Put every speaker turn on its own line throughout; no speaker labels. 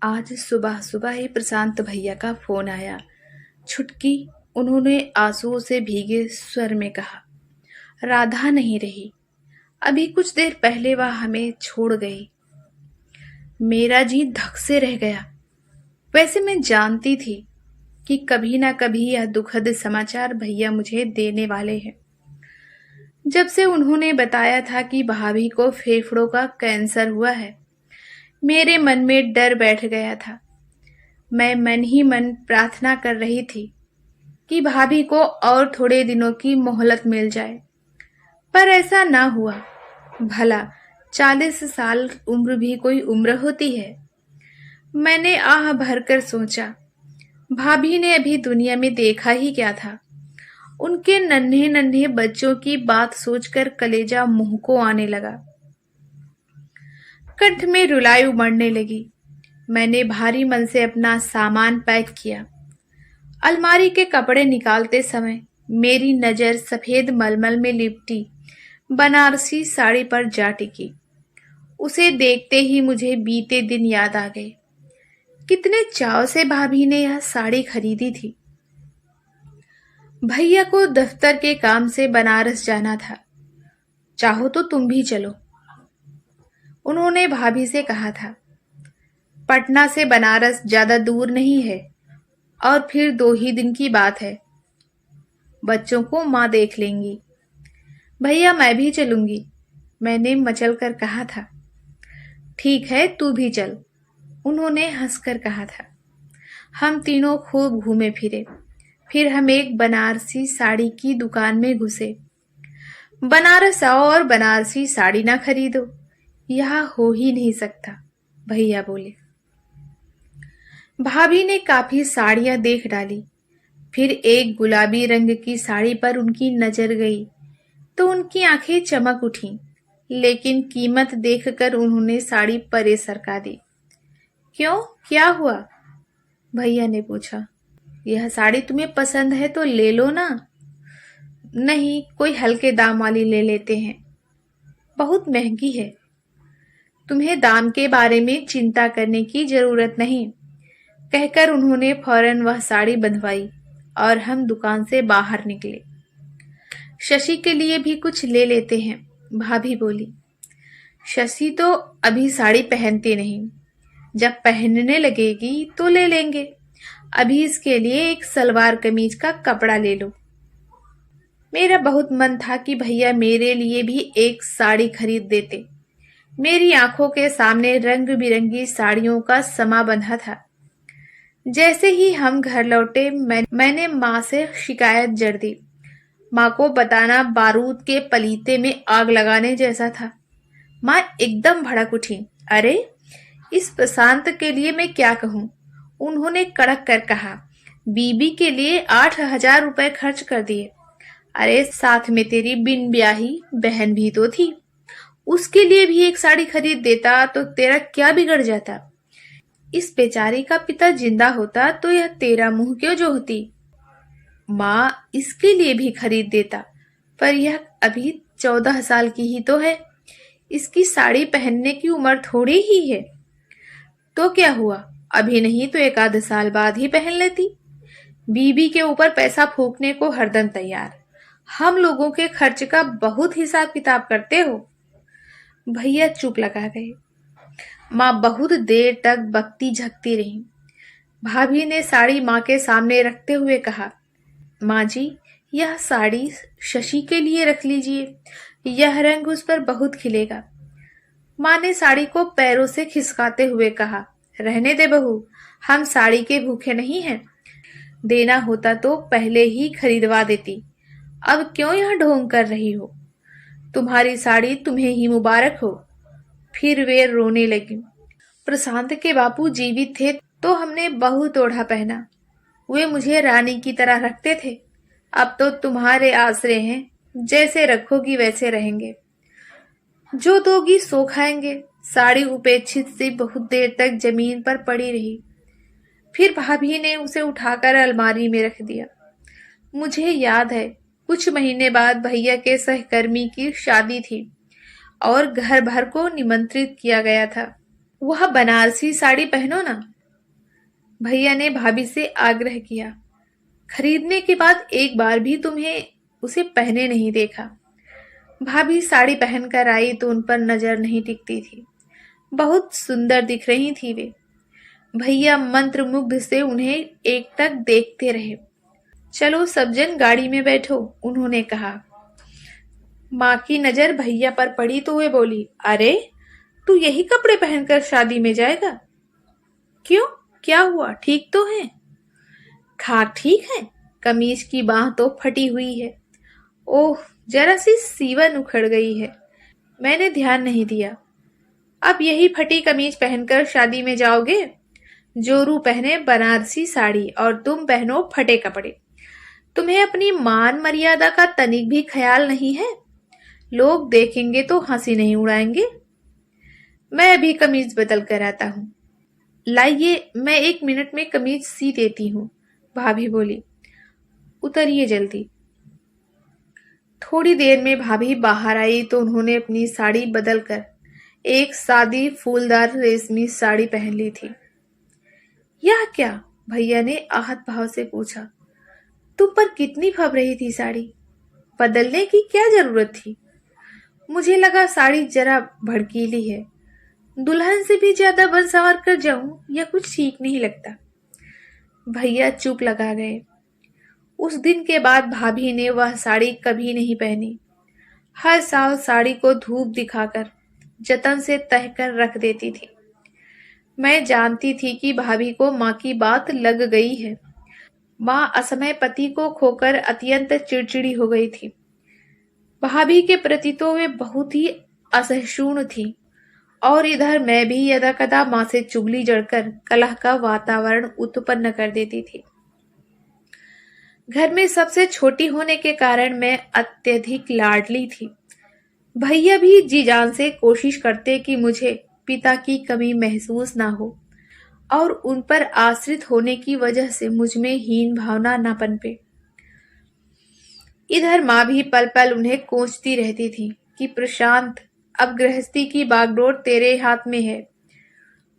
आज सुबह सुबह ही प्रशांत भैया का फोन आया। छुटकी, उन्होंने आंसुओं से भीगे स्वर में कहा, राधा नहीं रही। अभी कुछ देर पहले वह हमें छोड़ गई। मेरा जी धक से रह गया। वैसे मैं जानती थी कि कभी ना कभी यह दुखद समाचार भैया मुझे देने वाले हैं। जब से उन्होंने बताया था कि भाभी को फेफड़ों का कैंसर हुआ है, मेरे मन में डर बैठ गया था। मैं मन ही मन प्रार्थना कर रही थी कि भाभी को और थोड़े दिनों की मोहलत मिल जाए, पर ऐसा ना हुआ। भला 40 साल उम्र भी कोई उम्र होती है? मैंने आह भरकर सोचा, भाभी ने अभी दुनिया में देखा ही क्या था। उनके नन्हे नन्हे बच्चों की बात सोचकर कलेजा मुंह को आने लगा। कंठ में रुलाई उमड़ने लगी। मैंने भारी मन से अपना सामान पैक किया। अलमारी के कपड़े निकालते समय मेरी नजर सफेद मलमल में लिपटी बनारसी साड़ी पर जा टिकी। उसे देखते ही मुझे बीते दिन याद आ गए। कितने चाव से भाभी ने यह साड़ी खरीदी थी। भैया को दफ्तर के काम से बनारस जाना था। चाहो तो तुम भी चलो, उन्होंने भाभी से कहा था। पटना से बनारस ज्यादा दूर नहीं है और फिर 2 ही दिन की बात है। बच्चों को माँ देख लेंगी। भैया मैं भी चलूंगी, मैंने मचल कर कहा था। ठीक है तू भी चल, उन्होंने हंसकर कहा था। हम तीनों खूब घूमे फिरे। फिर हम एक बनारसी साड़ी की दुकान में घुसे। बनारस आओ और बनारसी साड़ी ना खरीदो, यह हो ही नहीं सकता, भैया बोले। भाभी ने काफी साड़ियां देख डाली। फिर एक गुलाबी रंग की साड़ी पर उनकी नजर गई तो उनकी आंखें चमक उठीं, लेकिन कीमत देखकर उन्होंने साड़ी परे सरका दी। क्यों, क्या हुआ? भैया ने पूछा। यह साड़ी तुम्हें पसंद है तो ले लो ना। नहीं, कोई हल्के दाम वाली ले लेते हैं, बहुत महंगी है। तुम्हें दाम के बारे में चिंता करने की जरूरत नहीं, कहकर उन्होंने फौरन वह साड़ी बंधवाई और हम दुकान से बाहर निकले। शशि के लिए भी कुछ ले लेते हैं, भाभी बोली। शशि तो अभी साड़ी पहनती नहीं, जब पहनने लगेगी तो ले लेंगे। अभी इसके लिए एक सलवार कमीज का कपड़ा ले लो। मेरा बहुत मन था कि भैया मेरे लिए भी एक साड़ी खरीद देते। मेरी आंखों के सामने रंग बिरंगी साड़ियों का समा बंधा था। जैसे ही हम घर लौटे मैंने माँ से शिकायत जड़ दी। माँ को बताना बारूद के पलीते में आग लगाने जैसा था। माँ एकदम भड़क उठी। अरे, इस प्रशांत के लिए मैं क्या कहूँ, उन्होंने कड़क कर कहा। बीबी के लिए 8,000 रुपए खर्च कर दिए। अरे, साथ में तेरी बिन ब्याही बहन भी तो थी, उसके लिए भी एक साड़ी खरीद देता तो तेरा क्या बिगड़ जाता? इस बेचारी का पिता जिंदा होता तो यह तेरा मुंह क्यों जो होती? माँ इसके लिए भी खरीद देता, पर यह अभी 14 साल की ही तो है। इसकी साड़ी पहनने की उम्र थोड़ी ही है। तो क्या हुआ, अभी नहीं तो 1 आध साल बाद ही पहन लेती। बीबी के ऊपर पैसा फूकने को हरदम तैयार। हम लोगों के खर्च का बहुत हिसाब किताब करते हो। भैया चुप लगा गए। माँ बहुत देर तक बकती झकती रही। भाभी ने साड़ी माँ के सामने रखते हुए कहा, माँ जी, यह साड़ी शशि के लिए रख लीजिए, यह रंग उस पर बहुत खिलेगा। माँ ने साड़ी को पैरों से खिसकाते हुए कहा, रहने दे बहू, हम साड़ी के भूखे नहीं हैं। देना होता तो पहले ही खरीदवा देती। अब क्यों यह ढोंग कर रही हो? तुम्हारी साड़ी तुम्हें ही मुबारक हो। फिर वे रोने लगी। प्रशांत के बापू जीवित थे तो हमने बहुत ओढ़ा पहना। वे मुझे रानी की तरह रखते थे। अब तो तुम्हारे आसरे हैं, जैसे रखोगी वैसे रहेंगे। जो दोगी सो खाएंगे। साड़ी उपेक्षित सी बहुत देर तक जमीन पर पड़ी रही। फिर भाभी ने उसे उठाकर अलमारी में रख दिया। मुझे याद है, कुछ महीने बाद भैया के सहकर्मी की शादी थी और घर भर को निमंत्रित किया गया था। वह बनारसी साड़ी पहनो ना, भैया ने भाभी से आग्रह किया। खरीदने के बाद एक बार भी तुम्हें उसे पहने नहीं देखा। भाभी साड़ी पहनकर आई तो उन पर नजर नहीं टिकती थी। बहुत सुंदर दिख रही थी वे। भैया मंत्रमुग्ध से उन्हें एकटक देखते रहे। चलो सब जन गाड़ी में बैठो, उन्होंने कहा। माँ की नजर भैया पर पड़ी तो वे बोली, अरे तू यही कपड़े पहनकर शादी में जाएगा? क्यों, क्या हुआ, ठीक तो है? खाक ठीक है, कमीज की बाह तो फटी हुई है। ओह, जरा सी सीवन उखड़ गई है, मैंने ध्यान नहीं दिया। अब यही फटी कमीज पहनकर शादी में जाओगे? जोरू पहने बनारसी साड़ी और तुम पहनो फटे कपड़े। तुम्हें अपनी मान मर्यादा का तनिक भी ख्याल नहीं है? लोग देखेंगे तो हंसी नहीं उड़ाएंगे? मैं अभी कमीज बदल कर आता हूँ। लाइए, मैं 1 मिनट में कमीज सी देती हूँ, भाभी बोली। उतरिए जल्दी। थोड़ी देर में भाभी बाहर आई तो उन्होंने अपनी साड़ी बदलकर एक सादी फूलदार रेशमी साड़ी पहन ली थी। यह क्या? भैया ने आहत भाव से पूछा। तुम पर कितनी फब रही थी साड़ी, बदलने की क्या जरूरत थी? मुझे लगा साड़ी जरा भड़कीली है, दुल्हन से भी ज्यादा बन संवर कर जाऊं या कुछ ठीक नहीं लगता। भैया चुप लगा गए। उस दिन के बाद भाभी ने वह साड़ी कभी नहीं पहनी। हर साल साड़ी को धूप दिखाकर जतन से तह कर रख देती थी। मैं जानती थी कि भाभी को माँ की बात लग गई है। माँ असमय पति को खोकर अत्यंत चिड़चिड़ी हो गई थी। भाभी के प्रति तो वे बहुत ही असहिष्णु थी और इधर मैं भी यदाकदा माँ से चुगली जड़कर कलह का वातावरण उत्पन्न कर देती थी। घर में सबसे छोटी होने के कारण मैं अत्यधिक लाडली थी। भैया भी जी जान से कोशिश करते कि मुझे पिता की कमी महसूस ना हो और उन पर आश्रित होने की वजह से मुझ में हीन भावना न पनपे। इधर माँ भी पल पल उन्हें कोसती रहती थी कि प्रशांत, अब गृहस्थी की बागडोर तेरे हाथ में है।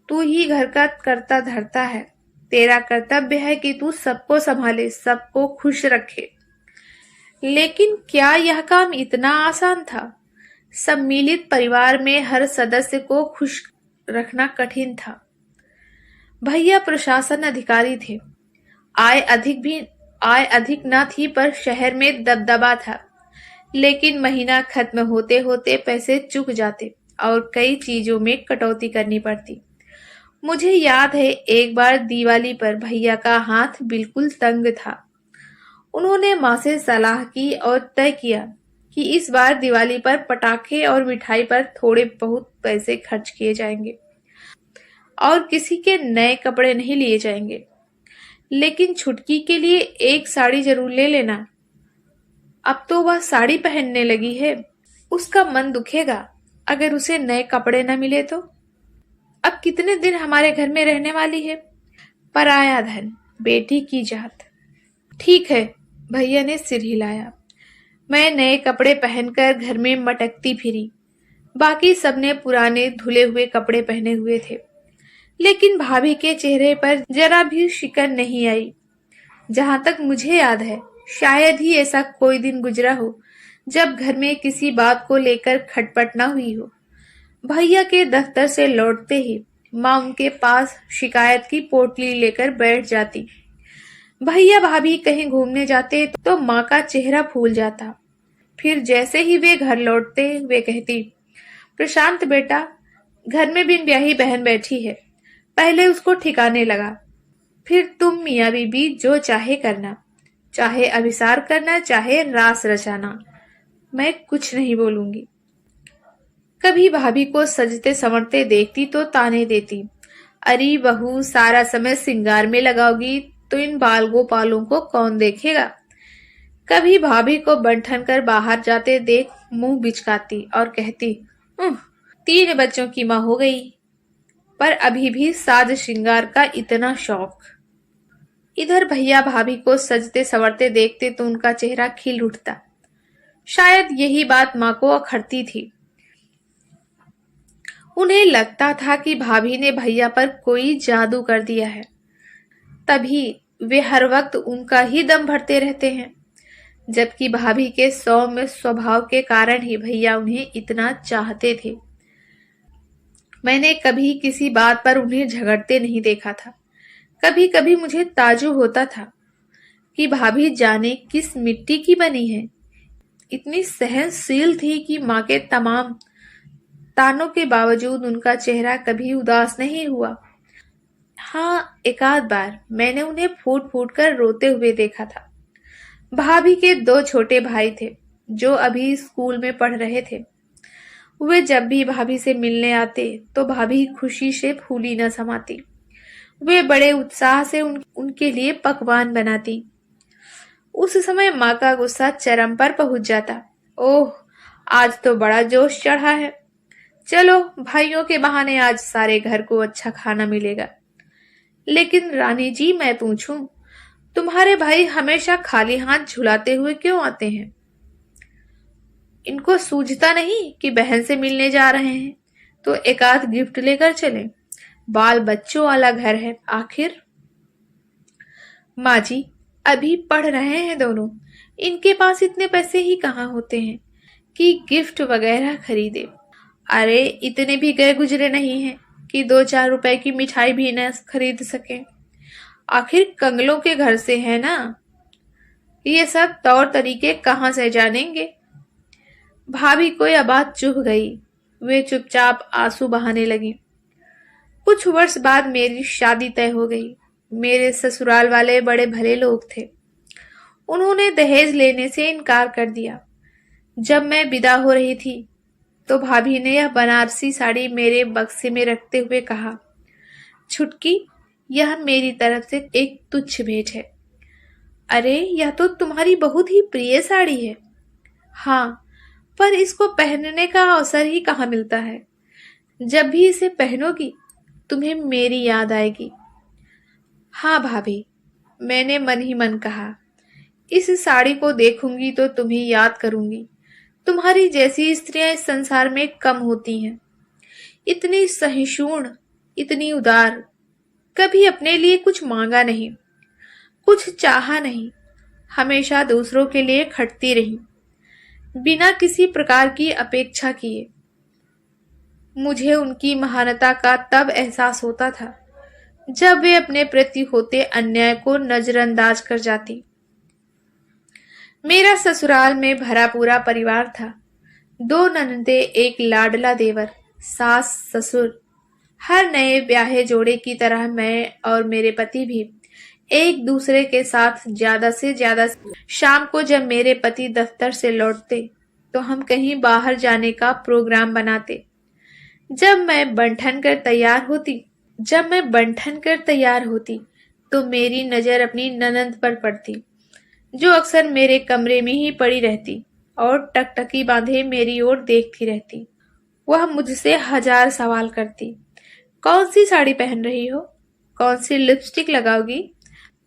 तू ही घर का करता धरता है, तेरा कर्तव्य है कि तू सबको संभाले, सबको खुश रखे। लेकिन क्या यह काम इतना आसान था? सम्मिलित परिवार में हर सदस्य को खुश रखना कठिन था। भैया प्रशासन अधिकारी थे। आय अधिक न थी, पर शहर में दबदबा था। लेकिन महीना खत्म होते होते पैसे चुक जाते और कई चीजों में कटौती करनी पड़ती। मुझे याद है एक बार दिवाली पर भैया का हाथ बिल्कुल तंग था। उन्होंने माँ से सलाह की और तय किया कि इस बार दिवाली पर पटाखे और मिठाई पर थोड़े बहुत पैसे खर्च किए जाएंगे और किसी के नए कपड़े नहीं लिए जाएंगे। लेकिन छुटकी के लिए एक साड़ी जरूर ले लेना। अब तो वह साड़ी पहनने लगी है, उसका मन दुखेगा अगर उसे नए कपड़े न मिले तो। अब कितने दिन हमारे घर में रहने वाली है? पराया धन, बेटी की जात। ठीक है, भैया ने सिर हिलाया। मैं नए कपड़े पहनकर घर में मटकती फिरी। बाकी सबने पुराने धुले हुए कपड़े पहने हुए थे, लेकिन भाभी के चेहरे पर जरा भी शिकन नहीं आई। जहां तक मुझे याद है, शायद ही ऐसा कोई दिन गुजरा हो जब घर में किसी बात को लेकर खटपट न हुई हो। भैया के दफ्तर से लौटते ही माँ उनके पास शिकायत की पोटली लेकर बैठ जाती। भैया भाभी कहीं घूमने जाते तो माँ का चेहरा फूल जाता। फिर जैसे ही वे घर लौटते वे कहती, प्रशांत बेटा, घर में बिन ब्याही बहन बैठी है, पहले उसको ठिकाने लगा, फिर तुम मियाँ बीबी जो चाहे करना, चाहे अभिसार करना, चाहे रास रचाना, मैं कुछ नहीं बोलूंगी। कभी भाभी को सजते संवरते देखती तो ताने देती, अरे बहू, सारा समय सिंगार में लगाओगी तो इन बाल गोपालों को कौन देखेगा। कभी भाभी को बंठन कर बाहर जाते देख मुंह बिचकाती और कहती, 3 बच्चों की माँ हो गई, पर अभी भी साज श्रृंगार का इतना शौक। इधर भैया भाभी को सजते संवरते देखते तो उनका चेहरा खिल उठता। शायद यही बात माँ को अखरती थी। उन्हें लगता था कि भाभी ने भैया पर कोई जादू कर दिया है। तभी वे हर वक्त उनका ही दम भरते रहते हैं, जबकि भाभी के सौम्य स्वभाव के कारण ही भैया उन्हें इतना चाहते थे। मैंने कभी किसी बात पर उन्हें झगड़ते नहीं देखा था। कभी कभी मुझे ताज्जुब होता था कि भाभी जाने किस मिट्टी की बनी है। इतनी सहनशील थी कि माँ के तमाम तानों के बावजूद उनका चेहरा कभी उदास नहीं हुआ। हाँ, एकाध बार मैंने उन्हें फूट फूट कर रोते हुए देखा था। भाभी के दो छोटे भाई थे जो अभी स्कूल में पढ़ रहे थे। वे जब भी भाभी से मिलने आते तो भाभी खुशी से फूली न समाती। वे बड़े उत्साह से उनके लिए पकवान बनाती। उस समय माँ का गुस्सा चरम पर पहुंच जाता। ओह, आज तो बड़ा जोश चढ़ा है। चलो, भाइयों के बहाने आज सारे घर को अच्छा खाना मिलेगा। लेकिन रानी जी, मैं पूछूं, तुम्हारे भाई हमेशा खाली हाथ झुलाते हुए क्यों आते हैं? इनको सूझता नहीं कि बहन से मिलने जा रहे हैं तो एक आध गिफ्ट लेकर चलें। बाल बच्चों वाला घर है आखिर। माँ जी, अभी पढ़ रहे हैं दोनों, इनके पास इतने पैसे ही कहाँ होते हैं कि गिफ्ट वगैरह खरीदे। अरे, इतने भी गए गुजरे नहीं हैं कि 2-4 रुपए की मिठाई भी न खरीद सके। आखिर कंगलों के घर से है ना। ये सब तौर तरीके कहाँ से जानेंगे? भाभी को यह बात चुभ गई। वे चुपचाप आंसू बहाने लगी। कुछ वर्ष बाद मेरी शादी तय हो गई। मेरे ससुराल वाले बड़े भले लोग थे। उन्होंने दहेज लेने से इनकार कर दिया। जब मैं विदा हो रही थी तो भाभी ने यह बनारसी साड़ी मेरे बक्से में रखते हुए कहा, छुटकी, यह मेरी तरफ से एक तुच्छ भेंट है। अरे, यह तो तुम्हारी बहुत ही प्रिय साड़ी है। हाँ, पर इसको पहनने का अवसर ही कहाँ मिलता है। जब भी इसे पहनोगी तुम्हें मेरी याद आएगी। हाँ भाभी, मैंने मन ही मन कहा, इस साड़ी को देखूंगी तो तुम्हें याद करूंगी। तुम्हारी जैसी स्त्रियां इस संसार में कम होती हैं। इतनी सहिष्णु, इतनी उदार, कभी अपने लिए कुछ मांगा नहीं, कुछ चाहा नहीं, हमेशा दूसरों के लिए खटती रही, बिना किसी प्रकार की अपेक्षा किए। मुझे उनकी महानता का तब एहसास होता था जब वे अपने प्रति होते अन्याय को नजरअंदाज कर जाती। मेरा ससुराल में भरा पूरा परिवार था। 2 ननदे, एक लाडला देवर, सास ससुर। हर नए ब्याहे जोड़े की तरह मैं और मेरे पति भी एक दूसरे के साथ ज्यादा से ज्यादा। शाम को जब मेरे पति दफ्तर से लौटते तो हम कहीं बाहर जाने का प्रोग्राम बनाते। जब मैं बंठन कर तैयार होती तो मेरी नजर अपनी ननद पर पड़ती, जो अक्सर मेरे कमरे में ही पड़ी रहती और टकटकी बांधे मेरी ओर देखती रहती। वह मुझसे 1000 सवाल करती। कौन सी साड़ी पहन रही हो? कौन सी लिपस्टिक लगाओगी?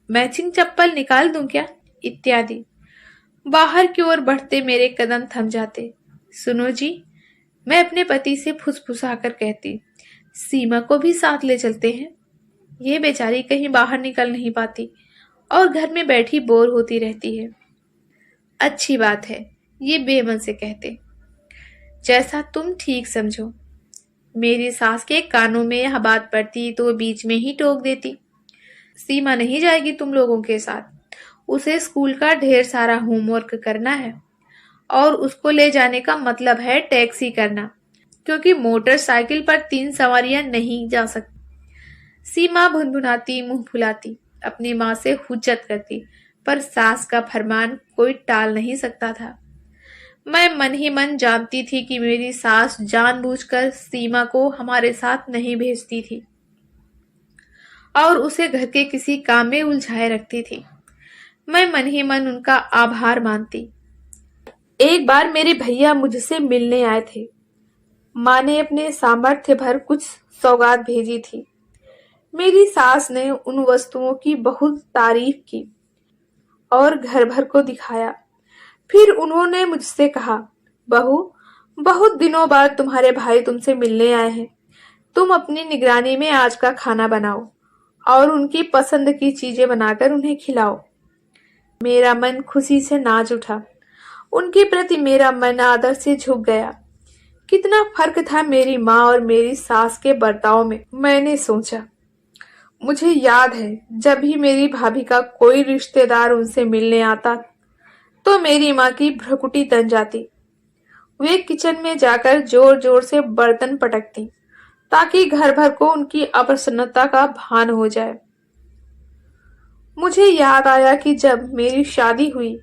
मैचिंग चप्पल निकाल दूं क्या? इत्यादि। बाहर की ओर बढ़ते मेरे कदम थम जाते। सुनो जी, मैं अपने पति से फुसफुसाकर कहती, सीमा को भी साथ ले चलते हैं। ये बेचारी कहीं बाहर निकल नहीं पाती और घर में बैठी बोर होती रहती है। अच्छी बात है, ये बेमन से कहते, जैसा तुम ठीक समझो। मेरी सास के कानों में यह बात पड़ती तो बीच में ही टोक देती, सीमा नहीं जाएगी तुम लोगों के साथ। उसे स्कूल का ढेर सारा होमवर्क करना है और उसको ले जाने का मतलब है टैक्सी करना, क्योंकि मोटरसाइकिल पर 3 सवारियां नहीं जा सकती। सीमा भुनभुनाती, मुंह फुलाती, अपनी माँ से हुज्जत करती, पर सास का फरमान कोई टाल नहीं सकता था। मैं मन ही मन जानती थी कि मेरी सास जानबूझकर सीमा को हमारे साथ नहीं भेजती थी और उसे घर के किसी काम में उलझाए रखती थी। मैं मन ही मन उनका आभार मानती। एक बार मेरे भैया मुझसे मिलने आए थे। माँ ने अपने सामर्थ्य भर कुछ सौगात भेजी थी। मेरी सास ने उन वस्तुओं की बहुत तारीफ की और घर भर को दिखाया। फिर उन्होंने मुझसे कहा, बहू, बहुत दिनों बाद तुम्हारे भाई तुमसे मिलने आए हैं। तुम अपनी निगरानी में आज का खाना बनाओ और उनकी पसंद की चीजें बनाकर उन्हें खिलाओ। मेरा मन खुशी से नाच उठा। उनके प्रति मेरा मन आदर से झुक गया। कितना फर्क था मेरी माँ और मेरी सास के बर्ताव में, मैंने सोचा। मुझे याद है जब भी मेरी भाभी का कोई रिश्तेदार उनसे मिलने आता तो मेरी माँ की भ्रुकुटी तन जाती। वे किचन में जाकर जोर जोर से बर्तन पटकती ताकि घर भर को उनकी अप्रसन्नता का भान हो जाए। मुझे याद आया कि जब मेरी शादी हुई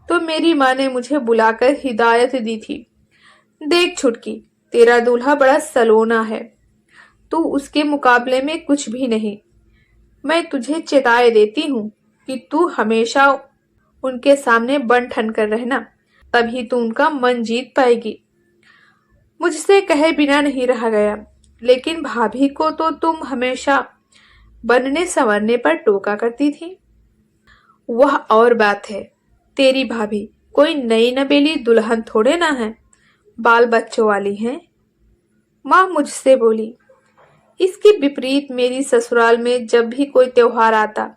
तो मेरी माँ ने मुझे बुलाकर हिदायत दी थी, देख छुटकी, तेरा दूल्हा बड़ा सलोना है, तू उसके मुकाबले में कुछ भी नहीं। मैं तुझे चेताए देती हूँ कि तू हमेशा उनके सामने बन ठन कर रहना, तभी तू उनका मन जीत पाएगी। मुझसे कहे बिना नहीं रहा गया, लेकिन भाभी को तो तुम हमेशा बनने संवरने पर टोका करती थी। वह और बात है, तेरी भाभी कोई नई नवेली दुल्हन थोड़े ना है, बाल बच्चों वाली हैं। माँ मुझसे बोली। इसके विपरीत मेरी ससुराल में जब भी कोई त्योहार आता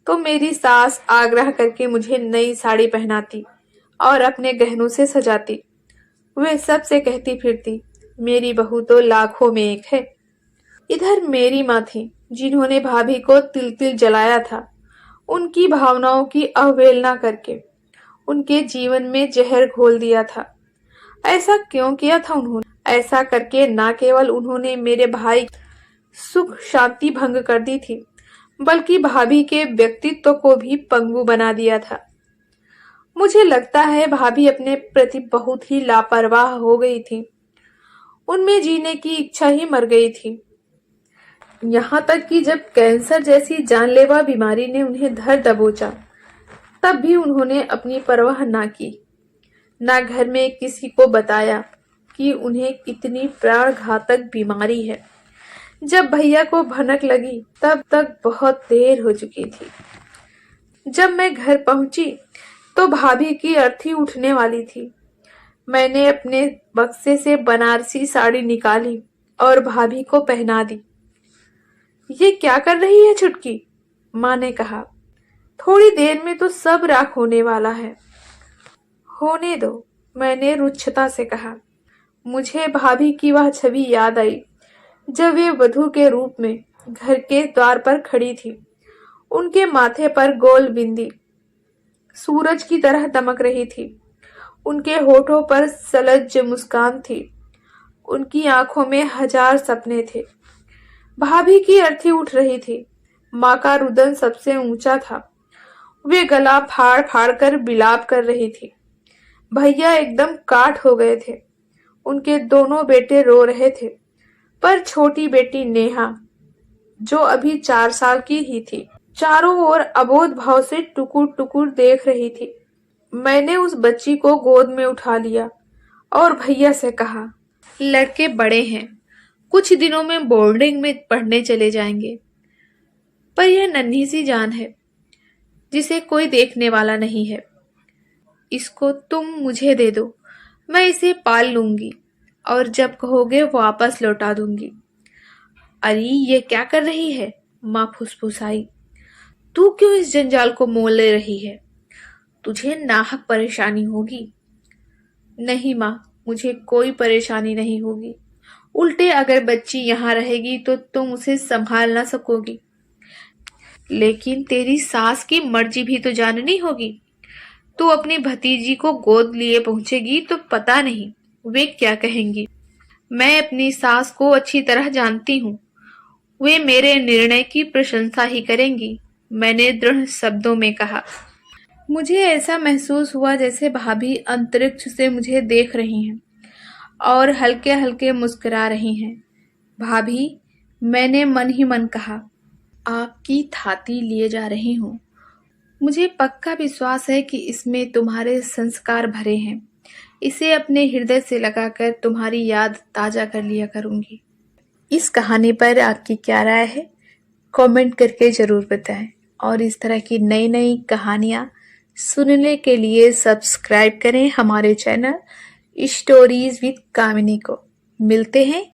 तो मेरी सास आग्रह करके मुझे नई साड़ी पहनाती और अपने गहनों से सजाती। वे सबसे कहती फिरती, मेरी बहू तो लाखों में एक है। इधर मेरी माँ थी जिन्होंने भाभी को तिल तिल जलाया था, उनकी भावनाओं की अवहेलना करके उनके जीवन में जहर घोल दिया था। ऐसा क्यों किया था उन्होंने? ऐसा करके न केवल उन्होंने मेरे भाई सुख शांति भंग कर दी थी, बल्कि भाभी के व्यक्तित्व को भी पंगु बना दिया था। मुझे लगता है भाभी अपने प्रति बहुत ही लापरवाह हो गई थी। उनमें जीने की इच्छा ही मर गई थी। यहाँ तक कि जब कैंसर जैसी जानलेवा बीमारी ने उन्हें धर दबोचा, तब भी उन्होंने अपनी परवाह ना की, ना घर में किसी को बताया कि उन्हें कितनी प्राणघातक बीमारी है। जब भैया को भनक लगी तब तक बहुत देर हो चुकी थी। जब मैं घर पहुंची तो भाभी की अर्थी उठने वाली थी। मैंने अपने बक्से से बनारसी साड़ी निकाली और भाभी को पहना दी। ये क्या कर रही है छुटकी? माँ ने कहा। थोड़ी देर में तो सब राख होने वाला है। होने दो, मैंने रुक्षता से कहा। मुझे भाभी की वह छवि याद आई जब वे वधू के रूप में घर के द्वार पर खड़ी थी। उनके माथे पर गोल बिंदी सूरज की तरह दमक रही थी। उनके होठों पर सलज्ज मुस्कान थी। उनकी आंखों में हजार सपने थे। भाभी की अर्थी उठ रही थी। माँ का रुदन सबसे ऊंचा था। वे गला फाड़ फाड़ कर बिलाप कर रही थी। भैया एकदम काठ हो गए थे। उनके दोनों बेटे रो रहे थे, पर छोटी बेटी नेहा, जो अभी 4 साल की ही थी, चारों ओर अबोध भाव से टुकुर टुकुर देख रही थी। मैंने उस बच्ची को गोद में उठा लिया और भैया से कहा, लड़के बड़े हैं, कुछ दिनों में बोर्डिंग में पढ़ने चले जाएंगे, पर यह नन्ही सी जान है जिसे कोई देखने वाला नहीं है। इसको तुम मुझे दे दो, मैं इसे पाल लूंगी और जब कहोगे वापस लौटा दूंगी। अरे ये क्या कर रही है? माँ फुसफुसाई। तू क्यों इस जंजाल को मोल ले रही है? तुझे नाहक परेशानी होगी। नहीं माँ, मुझे कोई परेशानी नहीं होगी। उल्टे अगर बच्ची यहाँ रहेगी तो तुम उसे संभाल ना सकोगी। लेकिन तेरी सास की मर्जी भी तो जाननी होगी। तू अपनी भतीजी को गोद लिए पहुंचेगी तो पता नहीं वे क्या कहेंगी। मैं अपनी सास को अच्छी तरह जानती हूँ। वे मेरे निर्णय की प्रशंसा ही करेंगी, मैंने दृढ़ शब्दों में कहा। मुझे ऐसा महसूस हुआ जैसे भाभी अंतरिक्ष से मुझे देख रही हैं और हल्के हल्के मुस्कुरा रही हैं। भाभी, मैंने मन ही मन कहा, आपकी थाती लिए जा रही हूँ। मुझे पक्का विश्वास है कि इसमें तुम्हारे संस्कार भरे हैं। इसे अपने हृदय से लगाकर तुम्हारी याद ताजा कर लिया करूंगी। इस कहानी पर आपकी क्या राय है? कमेंट करके जरूर बताएं और इस तरह की नई नई कहानियां सुनने के लिए सब्सक्राइब करें हमारे चैनल स्टोरीज विद कामिनी को। मिलते हैं